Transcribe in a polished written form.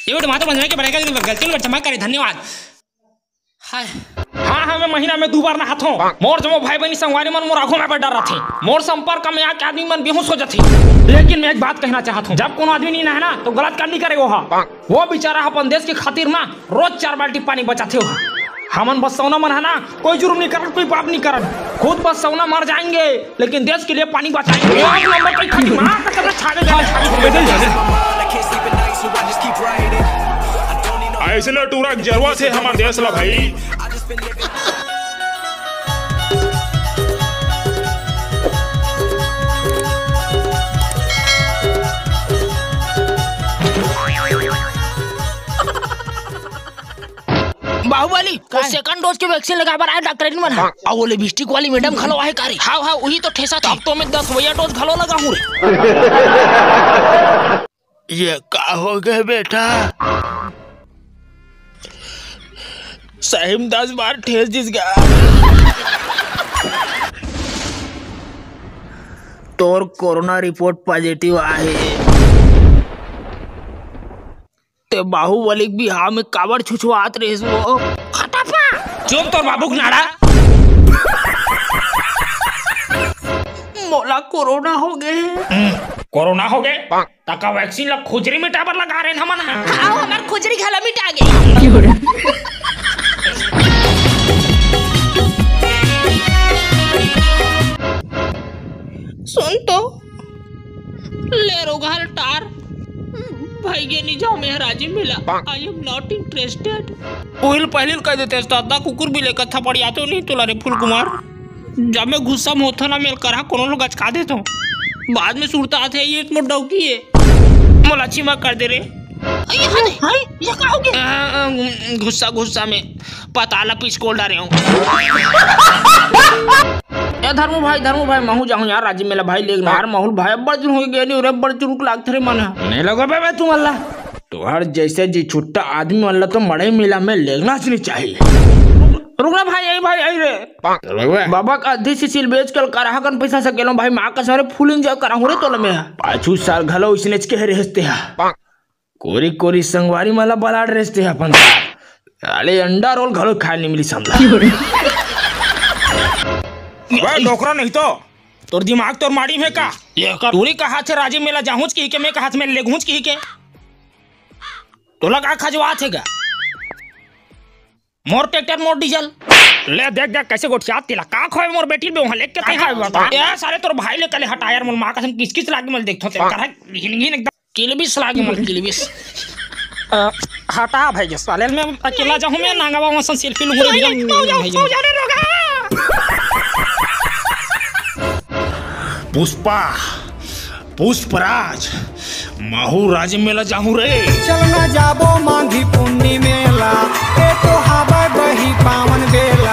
ये टमाटर बनने के बनेगा गलती में क्षमा करे, धन्यवाद। हाय हाँ मैं महीना में 2 बार नहात हूँ। मोर जमो भाई बहनी संगवारी मन मोर आंखों में डर रहे थे, मोर संपर्क में आके आदमी मन बेहोश हो जाते। लेकिन मैं एक बात कहना चाहता हूँ, जब कोनो आदमी नहीं नहाना तो गलत काम नहीं करेगा। वो बेचारा अपन देश के खातिर ना रोज 4 बाल्टी पानी बचाते हो। हमन बस सौना मन है ना, कोई जुर्म नहीं करत, कोई पाप नहीं करत, खुद बस सौना मर जाएंगे लेकिन देश के लिए पानी बचाएंगे। ऐसे टूरा जरवा से हमारे देश ला भाई। बाहुबली को सेकंड डोज के वैक्सीन लगा बार आया डॉक्टर ने मना और वो लिपस्टिक वाली मैडम खलो आहे कारी। हां वही तो ठेसा था। अब तो मैं 10 वया डोज खलो लगा हूं रे। ये का हो गए बेटा? सही 10 बार ठेस जिस गया। तोर कोरोना रिपोर्ट पॉजिटिव आहे। ते बाहुबली बिहार में काबर छुछुआत रहिस वो। खटापा चुप तोर बाबू नाड़ा। मोला कोरोना हो गए। कोरोना हो गए तका वैक्सीन ला खुजरी में टाबर लगा रहे हमन। आओ हमार खुजरी घला मिटा गए। सुन तो ले रोगाल टार भाई ये नहीं जाओ मेहराजी मिला। I am not interested. Oil पहले कह देते दादा कुकुर भी लेकर था पड़ी आते नहीं तो रे फूल कुमार। जब मैं गुस्सा में होता ना मेल करा कोनो लोग अचका देता हूँ, बाद में सुरता आते ये एक मोटा की है मोलाची मत कर दे रे। ये क्या हो गया? गुस्सा में पताला पिचकोल डाले हूँ। धर्मू भाई महू जाऊँ यार राजी मेला भाई लेगना यार महूल भाई अब बड़ हो गया नहीं रे बड़ चुरुक लागते रे मन नहीं लगा बे तुम अल्लाह तुहार जैसे जी छुट्टा आदमी अल्लाह तो मड़े मेला में लेगना नहीं चाहिए। रुकना भाई आई रे बाबा का आधी से सिल बेच कर करा कन पैसा सकेलो भाई माँ का सारे फूल इंजॉय करा हूँ रे तोला में 5 साल घलो इसने के रहते हैं कोरी संगवारी माला बलाड रहते हैं अपन अरे अंडा रोल घलो खाए नहीं मिली समझा। डोकरा नहीं तो तोर दिमाग तोर माड़ी में का तूरी का हाथ है राजी मेला जाहूच की के मैं का हाथ में लेगूच की के तो लगा खजवा थेगा मोर ट्रैक्टर मोर डीजल ले देख कैसे गोठिया तिला का खोए मोर बेटी में वहां लेके कहां बता ए सारे तोर भाई ले कले हटायर मोर मां कसम किस लागी मल देखथो ते कर हिन एकदम किलबिस लागी मल किलबिस हटा भाई के साले में अकेला जाऊं मैं नांगावा वहां सेल्फी लूं भाई जाने रोगा। पुष्पराज महू राज मेला जाहू रे। चलना जाबो मांगी पुन्नी मेला ए तो हवा बही पावन बेला।